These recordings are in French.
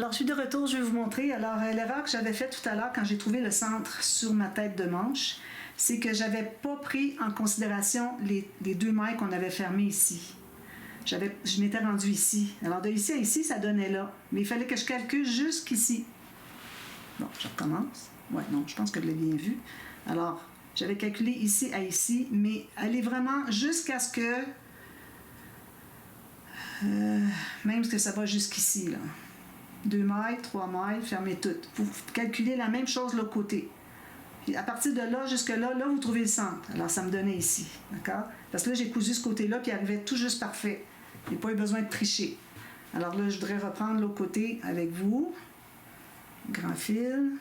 Alors, je suis de retour, je vais vous montrer. Alors, l'erreur que j'avais faite tout à l'heure quand j'ai trouvé le centre sur ma tête de manche, c'est que je n'avais pas pris en considération les 2 mailles qu'on avait fermées ici. Je m'étais rendue ici. Alors, de ici à ici, ça donnait là. Mais il fallait que je calcule jusqu'ici. Bon, je recommence. Ouais, non, je pense que je l'ai bien vu. Alors, j'avais calculé ici à ici, mais aller vraiment jusqu'à ce que... même que ça va jusqu'ici, là. 2 mailles, 3 mailles, fermez toutes. Vous calculez la même chose de l'autre côté. Puis à partir de là, jusque là, là, vous trouvez le centre. Alors, ça me donnait ici, d'accord? Parce que là, j'ai cousu ce côté-là, puis il arrivait tout juste parfait. Il n'y a pas eu besoin de tricher. Alors là, je voudrais reprendre l'autre côté avec vous. Grand fil.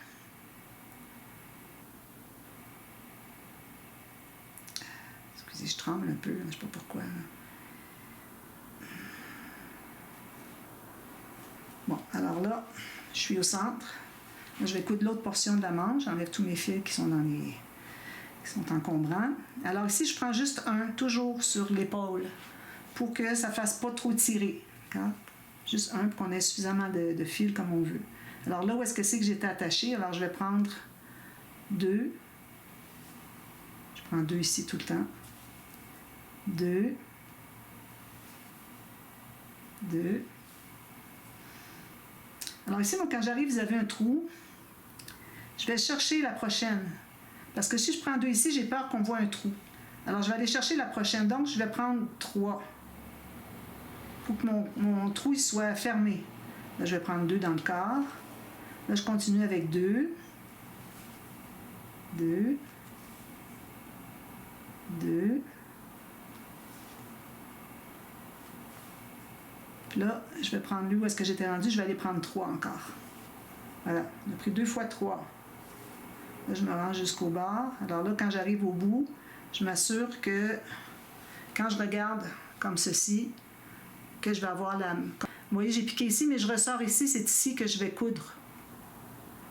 Excusez, je tremble un peu, je ne sais pas pourquoi. Bon, alors là, je suis au centre. Là, je vais coudre l'autre portion de la manche. J'enlève tous mes fils qui sont encombrants. Alors ici, je prends juste un, toujours sur l'épaule, pour que ça ne fasse pas trop tirer. D'accord? Juste un, pour qu'on ait suffisamment de fils comme on veut. Alors là, où est-ce que c'est que j'étais attachée? Alors, je vais prendre 2. Je prends 2 ici tout le temps. 2. 2. Alors ici, moi, quand j'arrive, vous avez un trou. Je vais chercher la prochaine. Parce que si je prends 2 ici, j'ai peur qu'on voit un trou. Alors, je vais aller chercher la prochaine. Donc, je vais prendre 3. Il faut que mon trou il soit fermé. Là, je vais prendre 2 dans le quart. Là, je continue avec 2. 2. 2. Puis là, je vais prendre lui où est-ce que j'étais rendu. Je vais aller prendre 3 encore. Voilà, on a pris 2 fois 3. Là, je me rends jusqu'au bord. Alors là, quand j'arrive au bout, je m'assure que quand je regarde comme ceci, que je vais avoir la... Vous voyez, j'ai piqué ici, mais je ressors ici. C'est ici que je vais coudre.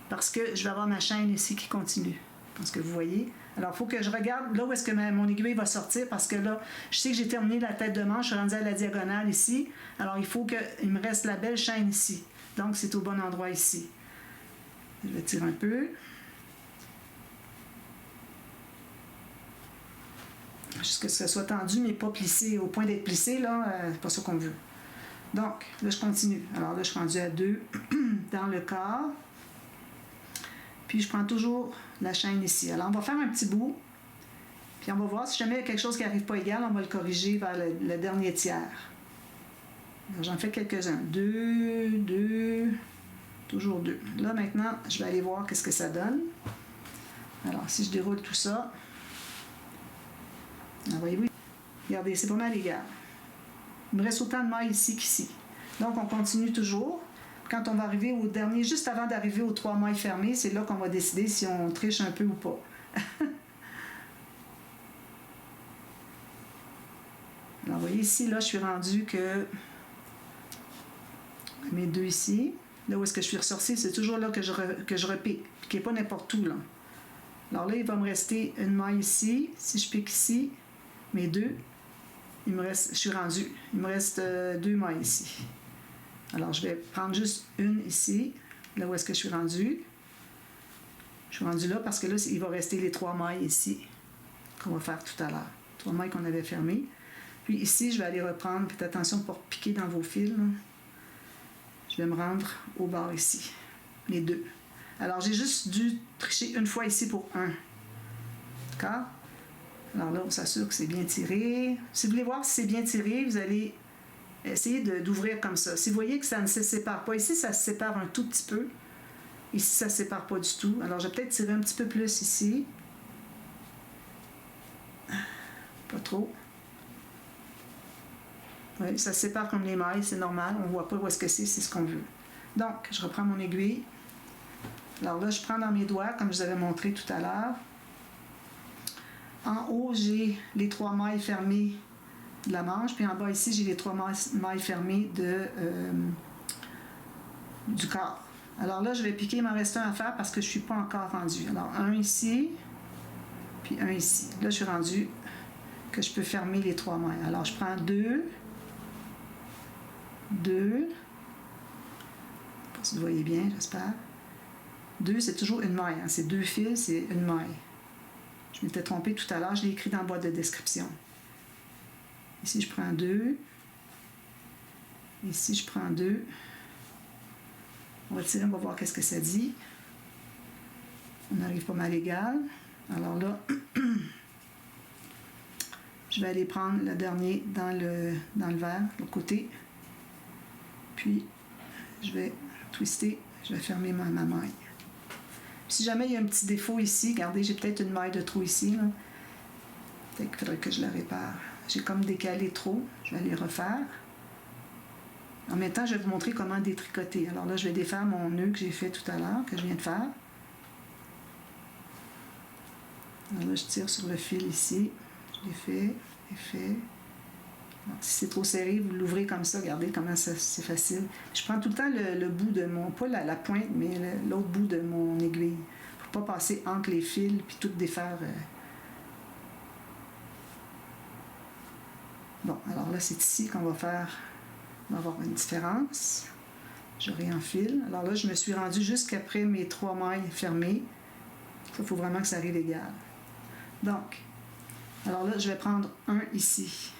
Parce que je vais avoir ma chaîne ici qui continue. Parce que vous voyez. Alors, il faut que je regarde là où est-ce que mon aiguille va sortir. Parce que là, je sais que j'ai terminé la tête de manche. Je suis rendue à la diagonale ici. Alors, il faut qu'il me reste la belle chaîne ici. Donc, c'est au bon endroit ici. Je vais tirer un peu. Jusqu'à ce que ça soit tendu, mais pas plissé. Au point d'être plissé, là, c'est pas ça qu'on veut. Donc, là, je continue. Alors là, je suis rendue à 2 dans le quart. Puis, je prends toujours la chaîne ici. Alors, on va faire un petit bout. Puis, on va voir si jamais il y a quelque chose qui n'arrive pas égal, on va le corriger vers le dernier tiers. J'en fais quelques-uns. 2, 2, toujours 2. Là, maintenant, je vais aller voir qu'est-ce que ça donne. Alors, si je déroule tout ça, voyez-vous, regardez, c'est pas mal égal. Il me reste autant de mailles ici qu'ici. Donc, on continue toujours. Quand on va arriver au dernier, juste avant d'arriver aux 3 mailles fermées, c'est là qu'on va décider si on triche un peu ou pas. Alors, vous voyez ici, là, je suis rendue que mes 2 ici. Là où est-ce que je suis ressortie, c'est toujours là que je repique. Puis qu'il n'y ait pas n'importe où, là. Alors là, il va me rester une maille ici. Si je pique ici, mes 2, je suis rendue. Il me reste 2 mailles ici. Alors, je vais prendre juste une ici, là où est-ce que je suis rendue. Je suis rendue là parce que là, il va rester les 3 mailles ici qu'on va faire tout à l'heure. 3 mailles qu'on avait fermées. Puis ici, je vais aller reprendre. Faites attention pour piquer dans vos fils. Là. Je vais me rendre au bord ici. Les 2. Alors, j'ai juste dû tricher une fois ici pour 1. D'accord? Alors là, on s'assure que c'est bien tiré. Si vous voulez voir si c'est bien tiré, vous allez essayer d'ouvrir comme ça. Si vous voyez que ça ne se sépare pas, ici, ça se sépare un tout petit peu. Ici, ça ne se sépare pas du tout. Alors, je vais peut-être tirer un petit peu plus ici. Pas trop. Oui, ça se sépare comme les mailles, c'est normal. On ne voit pas où est-ce que c'est ce qu'on veut. Donc, je reprends mon aiguille. Alors là, je prends dans mes doigts, comme je vous avais montré tout à l'heure. En haut, j'ai les 3 mailles fermées de la manche, puis en bas ici, j'ai les 3 mailles fermées du corps. Alors là, je vais piquer, il m'en reste un à faire parce que je ne suis pas encore rendue. Alors, un ici, puis un ici. Là, je suis rendue que je peux fermer les 3 mailles. Alors, je prends 2, 2, Si vous voyez bien, j'espère. 2, c'est toujours une maille. Hein. C'est 2 fils, c'est une maille. Je m'étais trompée tout à l'heure, je l'ai écrit dans la boîte de description. Ici, je prends 2. Ici, je prends 2. On va tirer, on va voir qu'est-ce que ça dit. On arrive pas mal égal. Alors là, je vais aller prendre le dernier dans le verre, de l'autre côté. Puis, je vais twister, je vais fermer ma maille. Si jamais il y a un petit défaut ici, regardez, j'ai peut-être une maille de trop ici. Là. Peut-être qu'il faudrait que je la répare. J'ai comme décalé trop, je vais aller refaire. En même temps, je vais vous montrer comment détricoter. Alors là, je vais défaire mon nœud que j'ai fait tout à l'heure, que je viens de faire. Alors là, je tire sur le fil ici. Je l'ai fait, Alors, si c'est trop serré, vous l'ouvrez comme ça. Regardez comment c'est facile. Je prends tout le temps le bout de mon, pas la pointe, mais l'autre bout de mon aiguille. Pour ne pas passer entre les fils puis tout défaire. Bon, alors là, c'est ici qu'on va faire. On va avoir une différence. Je réenfile. Alors là, je me suis rendue jusqu'après mes 3 mailles fermées. Il faut vraiment que ça arrive égal. Donc, alors là, je vais prendre 1 ici.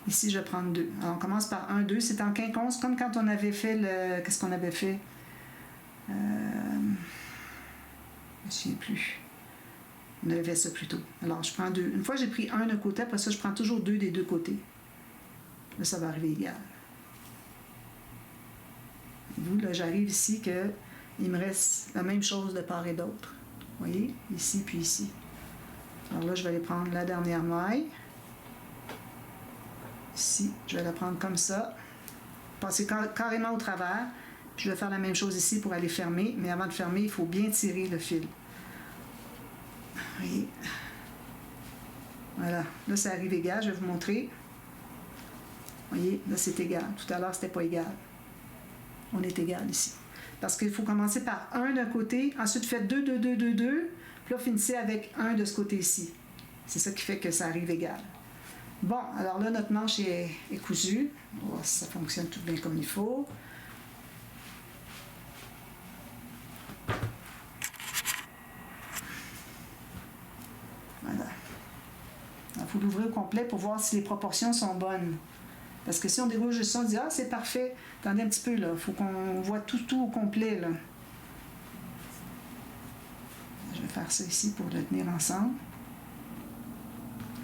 Ici, je vais prendre 2. Alors, on commence par 1, 2. C'est en quinconce, comme quand on avait fait le... Qu'est-ce qu'on avait fait? Je ne me souviens plus. On avait fait ça plus tôt. Alors, je prends 2. Une fois, j'ai pris 1 d'un côté. Après ça, je prends toujours 2 des deux côtés. Là, ça va arriver égal. Et vous, là, j'arrive ici que il me reste la même chose de part et d'autre. Vous voyez? Ici, puis ici. Alors là, je vais aller prendre la dernière maille. Ici, je vais la prendre comme ça. Passer carrément au travers. Puis je vais faire la même chose ici pour aller fermer. Mais avant de fermer, il faut bien tirer le fil. Vous voyez? Voilà. Là, ça arrive égal. Je vais vous montrer. Vous voyez? Là, c'est égal. Tout à l'heure, c'était pas égal. On est égal ici. Parce qu'il faut commencer par 1 d'un côté. Ensuite, faites 2, 2, 2, 2, 2. Puis là, finissez avec 1 de ce côté-ci. C'est ça qui fait que ça arrive égal. Bon, alors là, notre manche est cousue. On va voir si ça fonctionne tout bien comme il faut. Voilà. Il faut l'ouvrir au complet pour voir si les proportions sont bonnes. Parce que si on déroule juste ça, on dit « Ah, c'est parfait! » Attendez un petit peu, là. Il faut qu'on voit tout au complet, là. Je vais faire ça ici pour le tenir ensemble.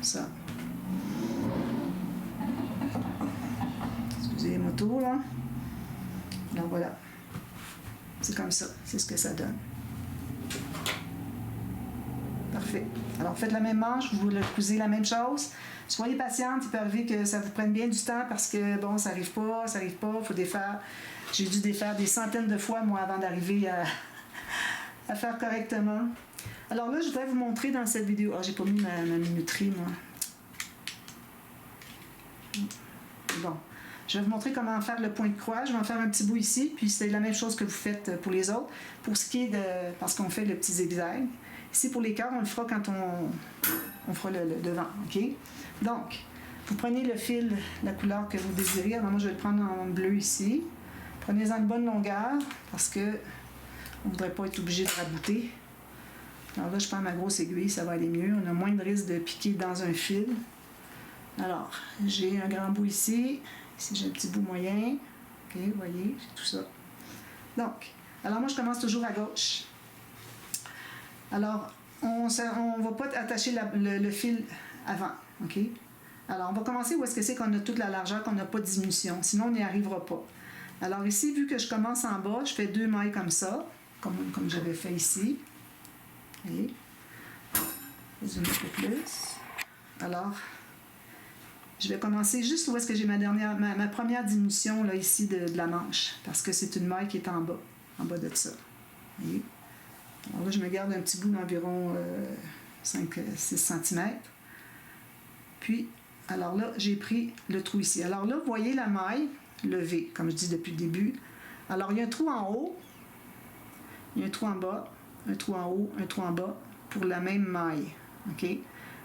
Ça. Excusez les motos, là. Alors voilà. C'est comme ça. C'est ce que ça donne. Parfait. Alors faites la même manche, vous le cousez la même chose. Soyez patiente, il peut arriver que ça vous prenne bien du temps parce que, bon, ça n'arrive pas, il faut défaire. J'ai dû défaire des centaines de fois, moi, avant d'arriver à faire correctement. Alors là, je voudrais vous montrer dans cette vidéo... Ah, j'ai pas mis ma minuterie, moi. Bon. Je vais vous montrer comment faire le point de croix. Je vais en faire un petit bout ici, puis c'est la même chose que vous faites pour les autres. Pour ce qui est de... Parce qu'on fait le petit zigzag. Ici, pour les cœurs, on le fera quand on fera le devant, OK? Donc, vous prenez le fil, la couleur que vous désirez. Alors moi, je vais le prendre en bleu ici. Prenez-en une bonne longueur, parce que on ne voudrait pas être obligé de rabouter. Alors là, je prends ma grosse aiguille, ça va aller mieux. On a moins de risque de piquer dans un fil. Alors, j'ai un grand bout ici. Ici, j'ai un petit bout moyen. OK, vous voyez, j'ai tout ça. Donc, alors moi, je commence toujours à gauche. Alors, on ne va pas attacher le fil avant, OK? Alors, on va commencer où est-ce que c'est qu'on a toute la largeur, qu'on n'a pas de diminution. Sinon, on n'y arrivera pas. Alors ici, vu que je commence en bas, je fais 2 mailles comme ça, comme j'avais fait ici. Et je zoome un peu plus. Alors, je vais commencer juste où est-ce que j'ai ma première diminution là, ici de la manche, parce que c'est une maille qui est en bas de ça. Vous voyez? Alors là, je me garde un petit bout d'environ 5-6 cm. Puis, alors là, j'ai pris le trou ici. Alors là, vous voyez la maille levée, comme je dis depuis le début. Alors, il y a un trou en haut, il y a un trou en bas, un trou en haut, un trou en bas, pour la même maille. OK?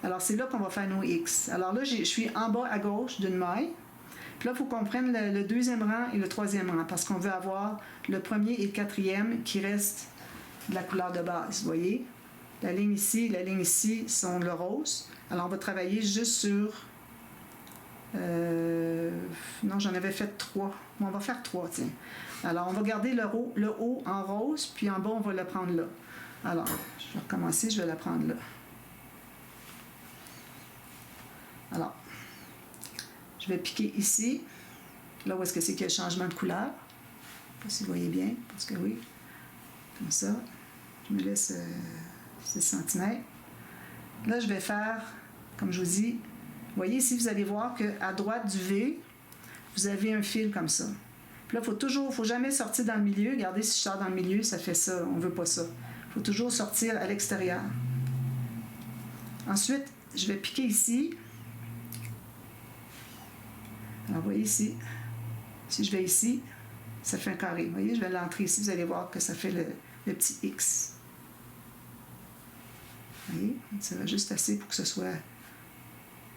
Alors, c'est là qu'on va faire nos X. Alors là, je suis en bas à gauche d'une maille. Puis là, il faut qu'on prenne le deuxième rang et le troisième rang parce qu'on veut avoir le premier et le quatrième qui restent de la couleur de base. Vous voyez? La ligne ici et la ligne ici sont le rose. Alors, on va travailler juste sur... non, j'en avais fait 3. Bon, on va faire 3, tiens. Alors, on va garder le haut en rose, puis en bas, on va le prendre là. Alors, je vais recommencer, je vais la prendre là. Alors, je vais piquer ici, là où est-ce que c'est qu'il y a le changement de couleur. Je ne sais pas si vous voyez bien, parce que oui, comme ça. Je me laisse 6 cm. Là, je vais faire, comme je vous dis, vous voyez ici, vous allez voir qu'à droite du V, vous avez un fil comme ça. Puis là, il ne faut jamais sortir dans le milieu. Regardez, si je sors dans le milieu, ça fait ça. On ne veut pas ça. Il faut toujours sortir à l'extérieur. Ensuite, je vais piquer ici. Alors, vous voyez ici, si je vais ici, ça fait un carré. Vous voyez, je vais l'entrer ici, vous allez voir que ça fait le petit X. Vous voyez, ça va juste assez pour que ce soit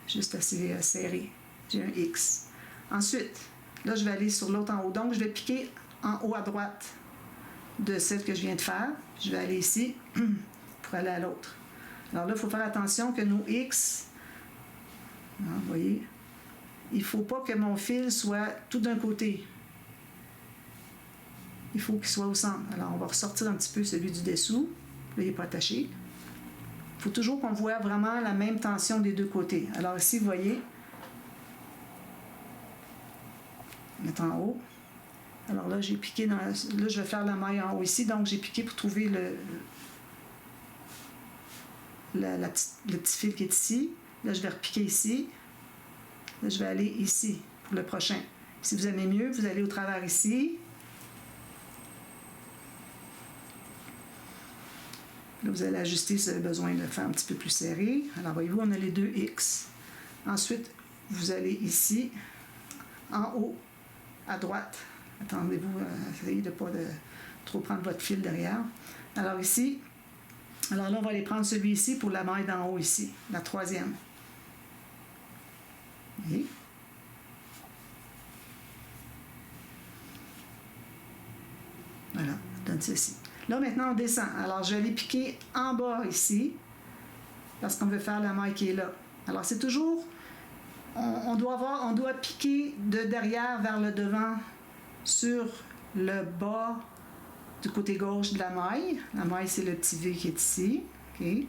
juste assez serré. J'ai un X. Ensuite, là, je vais aller sur l'autre en haut. Donc, je vais piquer en haut à droite de celle que je viens de faire. Je vais aller ici pour aller à l'autre. Alors là, il faut faire attention que nos X, vous voyez, il ne faut pas que mon fil soit tout d'un côté. Il faut qu'il soit au centre. Alors, on va ressortir un petit peu celui du dessous. Là, il n'est pas attaché. Il faut toujours qu'on voit vraiment la même tension des deux côtés. Alors ici, vous voyez, mettre en haut. Alors là, j'ai piqué dans... Là, je vais faire la maille en haut ici. Donc, j'ai piqué pour trouver le petit fil qui est ici. Là, je vais repiquer ici. Là, je vais aller ici pour le prochain. Si vous aimez mieux, vous allez au travers ici. Là, vous allez ajuster si vous avez besoin de le faire un petit peu plus serré. Alors, voyez-vous, on a les deux X. Ensuite, vous allez ici, en haut, à droite. Attendez-vous, essayez de ne pas trop prendre votre fil derrière. Alors ici, alors là, on va aller prendre celui-ci pour la maille d'en haut ici, la troisième. Vous voyez? Voilà, je donne ceci. Là, maintenant, on descend. Alors, je vais aller piquer en bas ici, parce qu'on veut faire la maille qui est là. Alors, c'est toujours, on doit piquer de derrière vers le devant sur le bas du côté gauche de la maille. La maille, c'est le petit V qui est ici. Okay.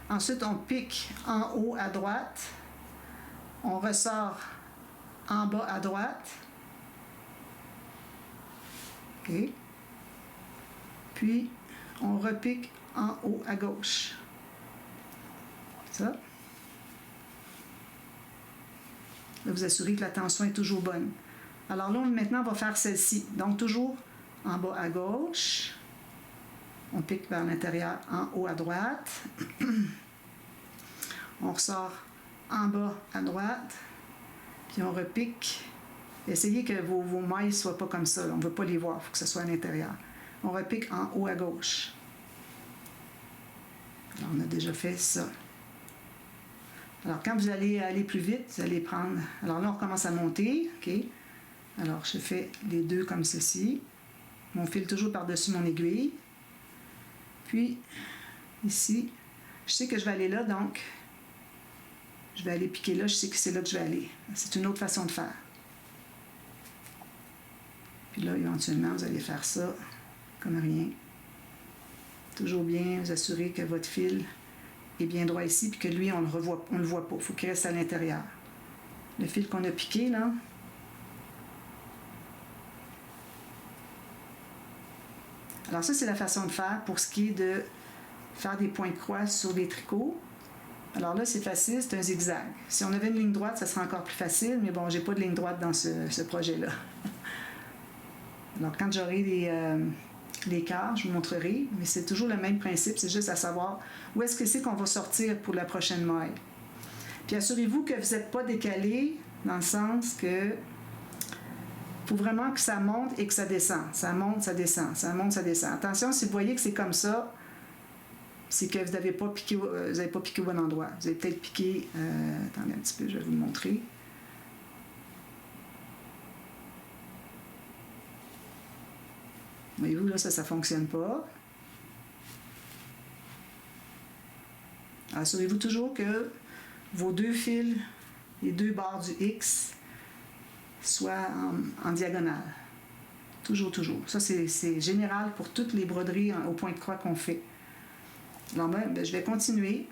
Ensuite, on pique en haut à droite. On ressort en bas à droite. OK. Puis, on repique en haut à gauche. Ça. Là, vous assurez que la tension est toujours bonne. Alors là, maintenant, on va faire celle-ci. Donc, toujours en bas à gauche. On pique vers l'intérieur en haut à droite. On ressort en bas à droite. Puis on repique. Essayez que vos mailles ne soient pas comme ça. Là. On ne veut pas les voir. Il faut que ce soit à l'intérieur. On repique en haut à gauche. Alors, on a déjà fait ça. Alors, quand vous allez aller plus vite, vous allez prendre... Alors là, on recommence à monter. OK? Alors, je fais les deux comme ceci. Mon fil toujours par-dessus mon aiguille. Puis, ici, je sais que je vais aller là, donc je vais aller piquer là. Je sais que c'est là que je vais aller. C'est une autre façon de faire. Puis là, éventuellement, vous allez faire ça comme rien. Toujours bien vous assurer que votre fil est bien droit ici, puis que lui, on ne le voit pas. Il faut qu'il reste à l'intérieur. Le fil qu'on a piqué, là, alors ça, c'est la façon de faire pour ce qui est de faire des points de croix sur les tricots. Alors là, c'est facile, c'est un zigzag. Si on avait une ligne droite, ça serait encore plus facile, mais bon, j'ai pas de ligne droite dans ce projet-là. Alors, quand j'aurai les quarts, je vous montrerai, mais c'est toujours le même principe, c'est juste à savoir où est-ce que c'est qu'on va sortir pour la prochaine maille. Puis assurez-vous que vous n'êtes pas décalé dans le sens que il faut vraiment que ça monte et que ça descend. Ça monte, ça descend, ça monte, ça descend. Attention, si vous voyez que c'est comme ça, c'est que vous n'avez pas piqué au bon endroit. Vous avez peut-être piqué... attendez un petit peu, je vais vous le montrer. Voyez-vous, là, ça ne fonctionne pas. Assurez-vous toujours que vos deux fils, les deux barres du X, soient en diagonale. Toujours, toujours. Ça, c'est général pour toutes les broderies au point de croix qu'on fait. Alors, je vais continuer.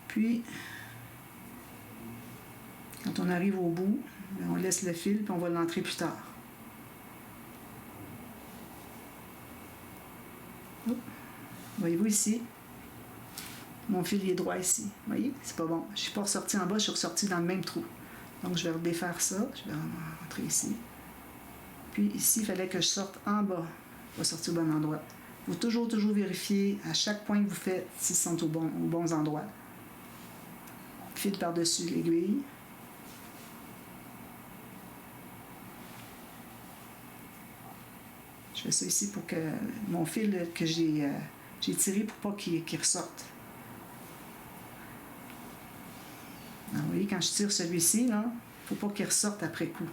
Puis, quand on arrive au bout, on laisse le fil, puis on va l'entrer plus tard. Voyez-vous ici, mon fil est droit ici. Vous voyez, c'est pas bon. Je ne suis pas ressortie en bas, je suis ressortie dans le même trou. Donc, je vais redéfaire ça. Je vais rentrer ici. Puis ici, il fallait que je sorte en bas pour sortir au bon endroit. Il faut toujours vérifier à chaque point que vous faites s'ils sont aux bons endroits. Fil par-dessus l'aiguille. Je fais ça ici pour que mon fil que j'ai tiré pour pas qu'il ressorte. Alors, vous voyez, quand je tire celui-ci, il ne faut pas qu'il ressorte après coup.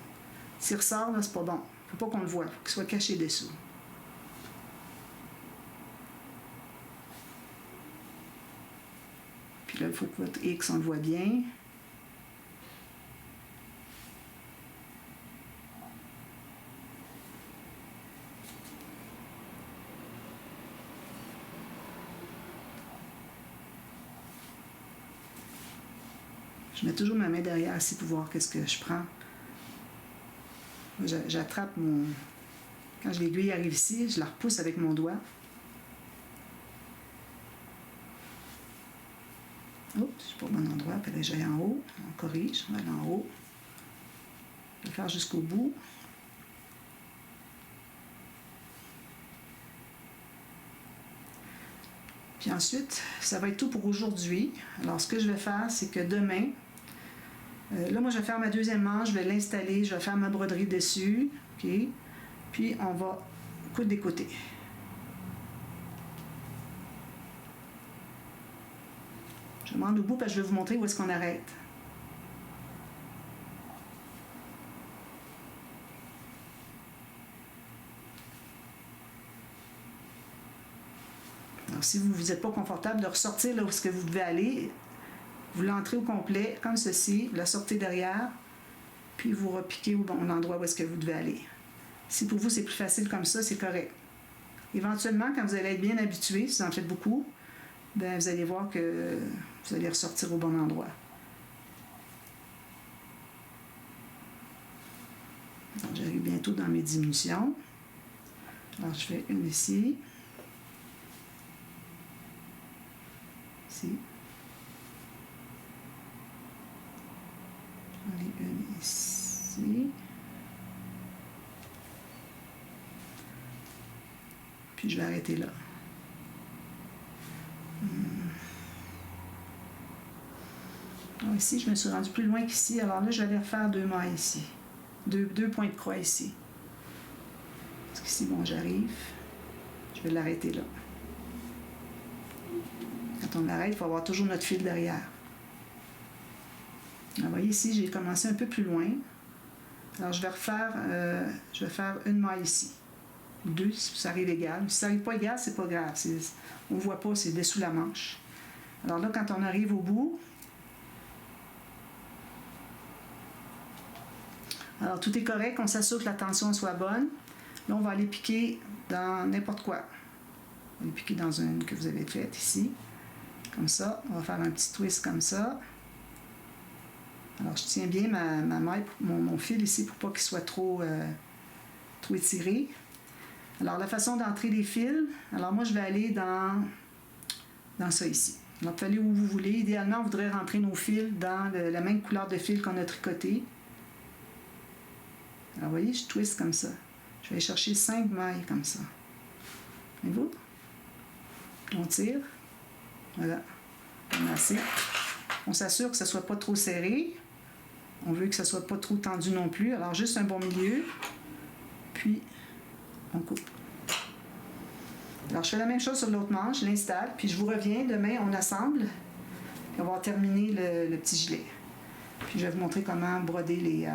S'il ressort, là, c'est pas bon. Il ne faut pas qu'on le voie, il faut qu'il soit caché dessous. Puis là, il faut que votre X, on le voit bien. Je mets toujours ma main derrière ici pour voir qu'est-ce que je prends. J'attrape mon... Quand l'aiguille arrive ici, je la repousse avec mon doigt. Oups, je suis pas au bon endroit. Puis là, j'aille en haut. On corrige. On va aller en haut. Je vais le faire jusqu'au bout. Puis ensuite, ça va être tout pour aujourd'hui. Alors, ce que je vais faire, c'est que demain, là, moi, je vais faire ma deuxième manche, je vais l'installer, je vais faire ma broderie dessus. OK? Puis, on va coudre des côtés. Je me rends au bout parce que je vais vous montrer où est-ce qu'on arrête. Alors, si vous n'êtes pas confortable de ressortir là où est-ce que vous devez aller, vous l'entrez au complet, comme ceci, vous la sortez derrière, puis vous repiquez au bon endroit où est-ce que vous devez aller. Si pour vous c'est plus facile comme ça, c'est correct. Éventuellement, quand vous allez être bien habitué, si vous en faites beaucoup, bien, vous allez voir que vous allez ressortir au bon endroit. J'arrive bientôt dans mes diminutions. Alors, je fais une ici. Ici. J'en ai une ici. Puis je vais arrêter là. Alors ici, je me suis rendue plus loin qu'ici. Alors là, je vais aller refaire deux mailles ici. Deux points de croix ici. Parce qu'ici, bon, j'arrive. Je vais l'arrêter là. Quand on l'arrête, il faut avoir toujours notre fil derrière. Alors, vous voyez ici, j'ai commencé un peu plus loin. Alors, je vais faire une maille ici. Deux, si ça arrive égal. Si ça n'arrive pas égal, c'est pas grave. On ne voit pas, c'est dessous la manche. Alors là, quand on arrive au bout, alors tout est correct, on s'assure que la tension soit bonne. Là, on va aller piquer dans n'importe quoi. On va aller piquer dans une que vous avez faite ici. Comme ça. On va faire un petit twist comme ça. Alors, je tiens bien ma maille, mon fil ici pour pas qu'il soit trop étiré. Alors, la façon d'entrer les fils, alors moi, je vais aller dans ça ici. Donc, vous allez où vous voulez. Idéalement, on voudrait rentrer nos fils dans la même couleur de fil qu'on a tricoté. Alors, vous voyez, je twist comme ça. Je vais aller chercher 5 mailles comme ça. Voyez-vous? On tire. Voilà. On a assez. On s'assure que ça ne soit pas trop serré. On veut que ça ne soit pas trop tendu non plus. Alors, juste un bon milieu. Puis, on coupe. Alors, je fais la même chose sur l'autre manche. Je l'installe. Puis, je vous reviens. Demain, on assemble. Puis, on va terminer le petit gilet. Puis, je vais vous montrer comment broder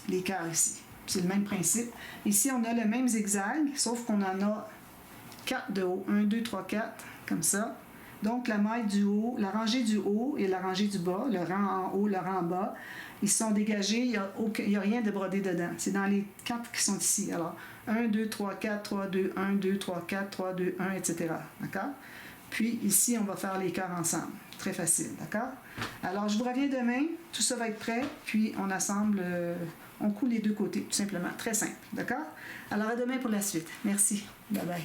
les cœurs ici. c'est le même principe. Ici, on a le même zigzag, sauf qu'on en a 4 de haut. 1, 2, 3, 4, comme ça. Donc, la maille du haut, la rangée du haut et la rangée du bas, le rang en haut, le rang en bas, ils sont dégagés, il n'y a rien de brodé dedans. C'est dans les 4 qui sont ici. Alors, 1, 2, 3, 4, 3, 2, 1, 2, 3, 4, 3, 2, 1, etc. D'accord? Puis, ici, on va faire les cœurs ensemble. Très facile, d'accord? Alors, je vous reviens demain. Tout ça va être prêt. Puis, on assemble, on coud les deux côtés, tout simplement. Très simple, d'accord? Alors, à demain pour la suite. Merci. Bye bye.